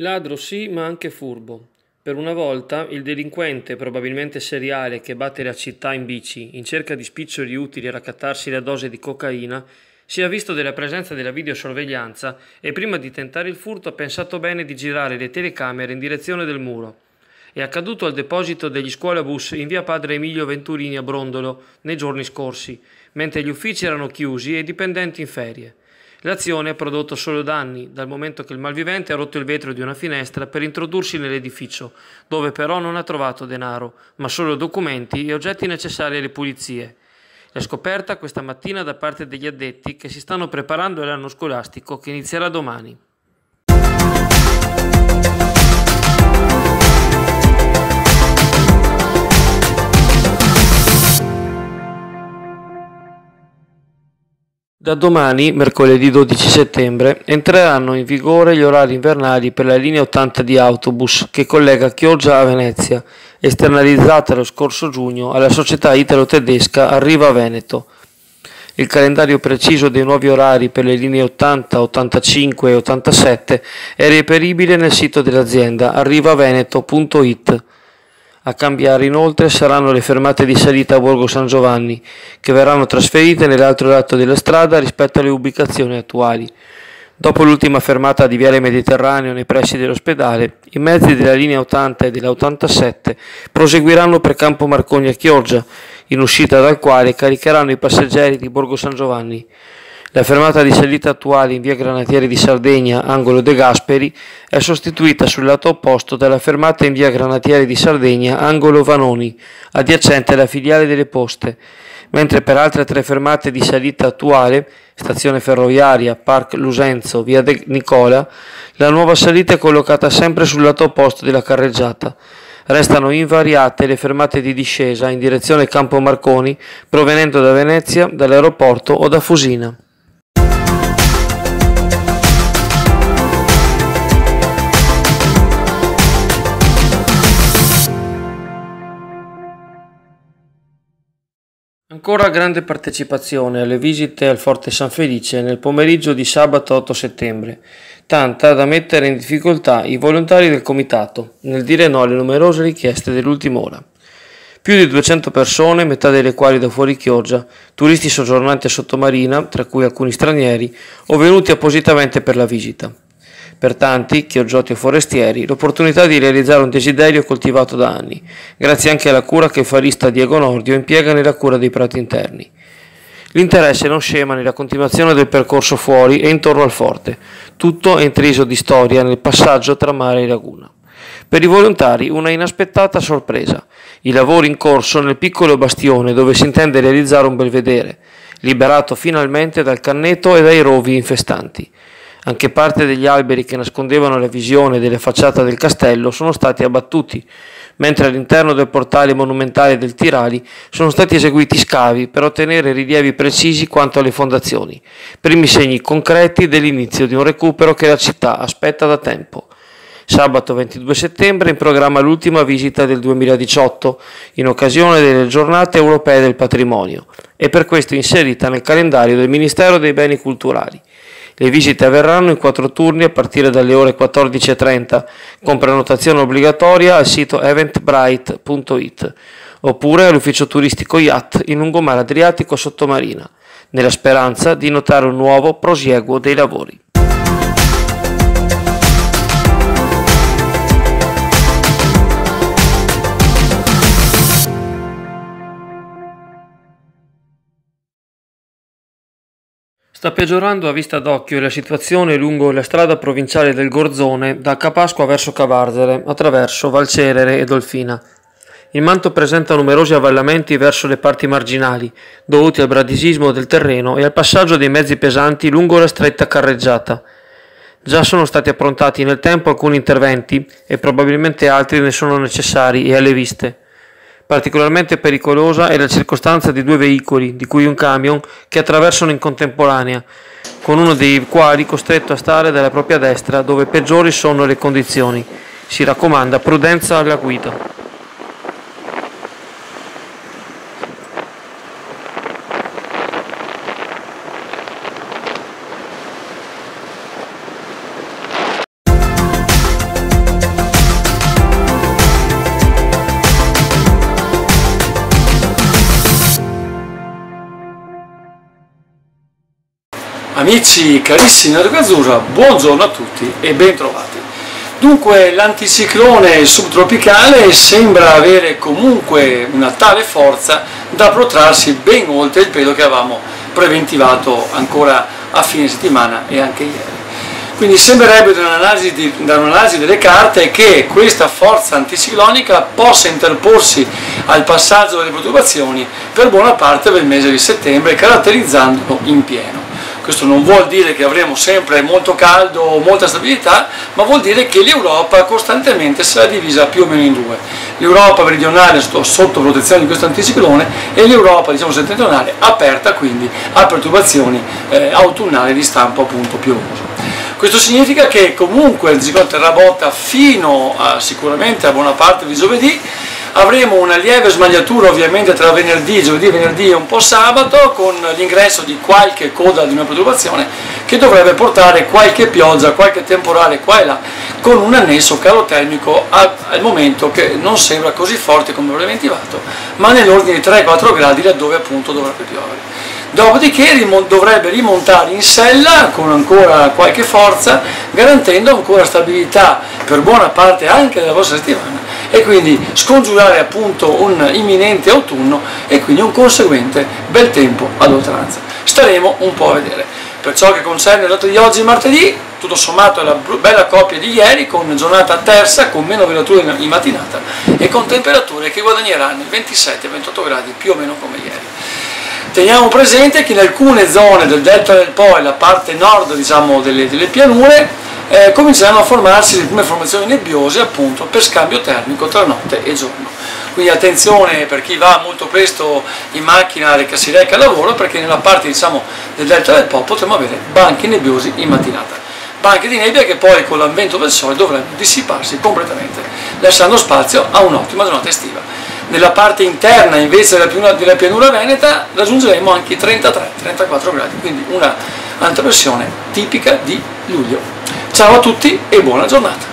Ladro sì, ma anche furbo. Per una volta il delinquente, probabilmente seriale, che batte la città in bici in cerca di spiccioli utili a raccattarsi la dose di cocaina, si è avvisto della presenza della videosorveglianza e prima di tentare il furto ha pensato bene di girare le telecamere in direzione del muro. È accaduto al deposito degli scuolabus in via Padre Emilio Venturini a Brondolo nei giorni scorsi, mentre gli uffici erano chiusi e i dipendenti in ferie. L'azione ha prodotto solo danni, dal momento che il malvivente ha rotto il vetro di una finestra per introdursi nell'edificio, dove però non ha trovato denaro, ma solo documenti e oggetti necessari alle pulizie. L'ha scoperta questa mattina da parte degli addetti che si stanno preparando all'anno scolastico che inizierà domani. Da domani, mercoledì 12 settembre, entreranno in vigore gli orari invernali per la linea 80 di autobus che collega Chioggia a Venezia, esternalizzata lo scorso giugno alla società italo-tedesca Arriva Veneto. Il calendario preciso dei nuovi orari per le linee 80, 85 e 87 è reperibile nel sito dell'azienda arrivaveneto.it. A cambiare inoltre saranno le fermate di salita a Borgo San Giovanni, che verranno trasferite nell'altro lato della strada rispetto alle ubicazioni attuali. Dopo l'ultima fermata di Viale Mediterraneo nei pressi dell'ospedale, i mezzi della linea 80 e della 87 proseguiranno per Campo Marconi a Chioggia, in uscita dal quale caricheranno i passeggeri di Borgo San Giovanni. La fermata di salita attuale in via Granatieri di Sardegna, angolo De Gasperi, è sostituita sul lato opposto dalla fermata in via Granatieri di Sardegna, angolo Vanoni, adiacente alla filiale delle Poste, mentre per altre tre fermate di salita attuale, stazione ferroviaria, Parc Lusenzo, via De Nicola, la nuova salita è collocata sempre sul lato opposto della carreggiata. Restano invariate le fermate di discesa in direzione Campo Marconi, provenendo da Venezia, dall'aeroporto o da Fusina. Ancora grande partecipazione alle visite al Forte San Felice nel pomeriggio di sabato 8 settembre, tanta da mettere in difficoltà i volontari del comitato nel dire no alle numerose richieste dell'ultima ora. Più di 200 persone, metà delle quali da fuori Chioggia, turisti soggiornanti a Sottomarina, tra cui alcuni stranieri, o venuti appositamente per la visita. Per tanti, chioggioti o forestieri, l'opportunità di realizzare un desiderio coltivato da anni, grazie anche alla cura che il farista Diego Nordio impiega nella cura dei prati interni. L'interesse non scema nella continuazione del percorso fuori e intorno al forte, tutto è intriso di storia nel passaggio tra mare e laguna. Per i volontari una inaspettata sorpresa, i lavori in corso nel piccolo bastione dove si intende realizzare un belvedere, liberato finalmente dal canneto e dai rovi infestanti. Anche parte degli alberi che nascondevano la visione delle facciate del castello sono stati abbattuti, mentre all'interno del portale monumentale del Tirali sono stati eseguiti scavi per ottenere rilievi precisi quanto alle fondazioni, primi segni concreti dell'inizio di un recupero che la città aspetta da tempo. Sabato 22 settembre è in programma l'ultima visita del 2018, in occasione delle giornate europee del patrimonio, e per questo inserita nel calendario del Ministero dei Beni Culturali. Le visite avverranno in 4 turni a partire dalle ore 14:30, con prenotazione obbligatoria al sito eventbrite.it, oppure all'ufficio turistico Yacht in lungomare Adriatico a Sottomarina, nella speranza di notare un nuovo prosieguo dei lavori. Sta peggiorando a vista d'occhio la situazione lungo la strada provinciale del Gorzone da Capasqua verso Cavarzere, attraverso Valcerere e Dolfina. Il manto presenta numerosi avvallamenti verso le parti marginali, dovuti al bradisismo del terreno e al passaggio dei mezzi pesanti lungo la stretta carreggiata. Già sono stati approntati nel tempo alcuni interventi e probabilmente altri ne sono necessari e alle viste. Particolarmente pericolosa è la circostanza di 2 veicoli, di cui un camion, che attraversano in contemporanea, con uno dei quali costretto a stare dalla propria destra, dove peggiori sono le condizioni. Si raccomanda prudenza alla guida. Amici carissimi di Radio Azzurra, buongiorno a tutti e bentrovati. Dunque l'anticiclone subtropicale sembra avere comunque una tale forza da protrarsi ben oltre il periodo che avevamo preventivato ancora a fine settimana e anche ieri. Quindi sembrerebbe da un'analisi delle carte che questa forza anticiclonica possa interporsi al passaggio delle perturbazioni per buona parte del mese di settembre, caratterizzandolo in pieno. Questo non vuol dire che avremo sempre molto caldo o molta stabilità, ma vuol dire che l'Europa costantemente sarà divisa più o meno in due. L'Europa meridionale sotto protezione di questo anticiclone e l'Europa settentrionale aperta quindi a perturbazioni autunnali di stampo appunto piovoso. Questo significa che comunque l'anticiclone terrà botta fino sicuramente a buona parte di giovedì. Avremo una lieve smagliatura ovviamente tra giovedì e un po' sabato, con l'ingresso di qualche coda di una perturbazione che dovrebbe portare qualche pioggia, qualche temporale qua e là, con un annesso calo termico al momento che non sembra così forte come preventivato, ma nell'ordine di 3-4 gradi laddove appunto dovrebbe piovere. Dopodiché dovrebbe rimontare in sella con ancora qualche forza, garantendo ancora stabilità per buona parte anche della vostra settimana, e quindi scongiurare appunto un imminente autunno e quindi un conseguente bel tempo ad oltranza. Staremo un po' a vedere. Per ciò che concerne la data di oggi, martedì, tutto sommato è la bella coppia di ieri, con giornata tersa, con meno velature in mattinata e con temperature che guadagneranno i 27-28 gradi più o meno come ieri. Teniamo presente che in alcune zone del delta del Po e la parte nord delle pianure cominceranno a formarsi le prime formazioni nebbiose appunto per scambio termico tra notte e giorno. Quindi attenzione per chi va molto presto in macchina che si reca al lavoro, perché nella parte del delta del Po potremo avere banchi nebbiosi in mattinata. Banchi di nebbia che poi con l'avvento del sole dovrebbero dissiparsi completamente, lasciando spazio a un'ottima giornata estiva. Nella parte interna invece della pianura veneta raggiungeremo anche i 33-34 gradi, quindi una antipressione tipica di luglio. Ciao a tutti e buona giornata!